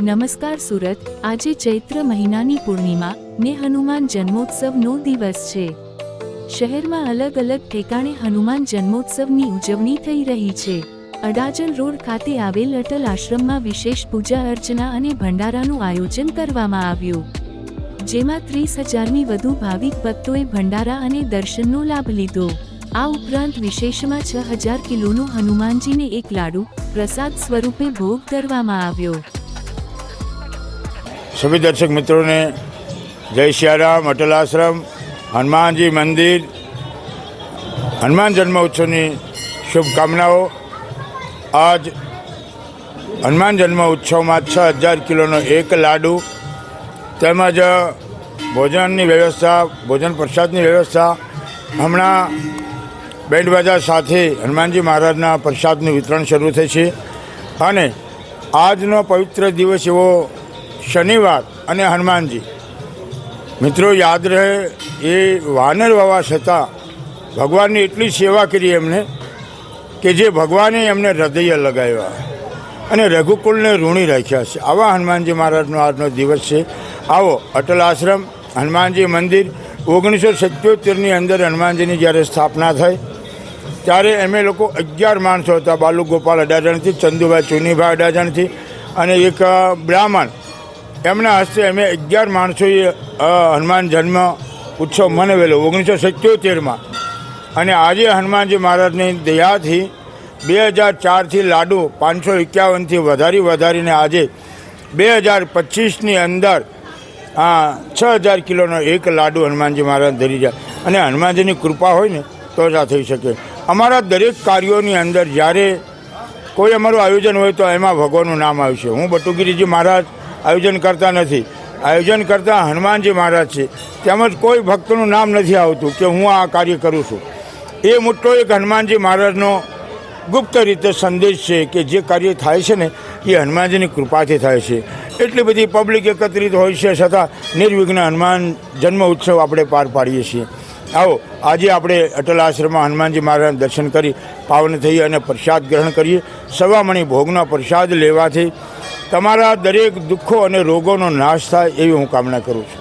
નમસ્કાર સુરત। આજે ચૈત્ર મહિનાની પૂર્ણિમા ને હનુમાન જન્મોત્સવનો દિવસ છે। શહેરમાં અલગ અલગ ઠેકાણે હનુમાન જન્મોત્સવની ઉજવણી થઈ રહી છે। અડાજણ રોડ ખાતે આવેલ અટલ આશ્રમમાં વિશેષ પૂજા અર્ચના અને ભંડારાનું આયોજન કરવામાં આવ્યું, જેમાં 30,000ની વધુ ભાવિક ભક્તોએ ભંડારા અને દર્શનનો લાભ લીધો। આ ઉપરાંત વિશેષમાં 6,000 કિલોનો હનુમાનજીને એક લાડુ પ્રસાદ સ્વરૂપે ભોગ ધરવામાં આવ્યો। सभी दर्शक मित्रों ने जय सियाराम। अटल आश्रम हनुमान जी मंदिर हनुमान जन्म उत्सव की शुभकामनाओं। आज हनुमान जन्म उत्सव में 6,000 किलो एक लाडू तेमज भोजन की व्यवस्था, भोजन प्रसाद की व्यवस्था हमणा बेंड बाजा साथ हनुमान जी महाराज प्रसाद वितरण शुरू थे छे। अने आजनो पवित्र दिवस एवो शनिवार अने हनुमान जी मित्रों याद रहे ये वानर वावा छता भगवान ने एटली सेवा करी एमने कि जे भगवाने एमने हृदय लगाव्या अने रघुकुल ने ऋणी राख्या छे। आवा हनुमान जी महाराज नो आजनो दिवस छे। आवो अटल आश्रम हनुमान जी मंदिर 1977 ની અંદર हनुमानजी જ્યારે સ્થાપના થઈ ત્યારે એમે લોકો 11 માણસો હતા। બાલુ ગોપાલ અડાજણથી, ચંદુભાઈ ચુનીભાઈ અડાજણથી અને એક બ્રાહ્મણ, એમના હસ્તે અમે 11 માણસોએ હનુમાન જન્મ ઉત્સવ મનાવેલો 1977માં। અને આજે હનુમાનજી મહારાજની દયાથી 2004થી લાડુ 551થી વધારીને આજે 2025ની અંદર 6,000 કિલોનો એક લાડુ હનુમાનજી મહારાજ ધરી જાય। અને હનુમાનજીની કૃપા હોય ને તો જ આ થઈ શકે। અમારા દરેક કાર્યોની અંદર જ્યારે કોઈ અમારું આયોજન હોય તો એમાં ભગવાનનું નામ આવશે। હું બટુગીરીજી મહારાજ આયોજન કરતા નથી, આયોજન કરતા હનુમાનજી મહારાજ છે। તેમજ કોઈ ભક્તનું નામ નથી આવતું કે હું આ કાર્ય કરું છું। એ મોટો એક હનુમાનજી મહારાજનો ગુપ્ત રીતે સંદેશ છે કે જે કાર્ય થાય છે ને એ હનુમાનજીની કૃપાથી થાય છે। એટલી બધી પબ્લિક એકત્રિત હોય છે છતાં નિર્વિઘ્ન હનુમાન જન્મ ઉત્સવ આપણે પાર પાડીએ છીએ। આવો આજે આપણે અટલ આશ્રમમાં હનુમાનજી મહારાજના દર્શન કરી પાવન થઈએ અને પ્રસાદ ગ્રહણ કરીએ। સવામણી ભોગનો પ્રસાદ લેવાથી તમારા દરેક દુઃખો અને રોગોનો નાશ થાય એવી હું કામના કરું છું।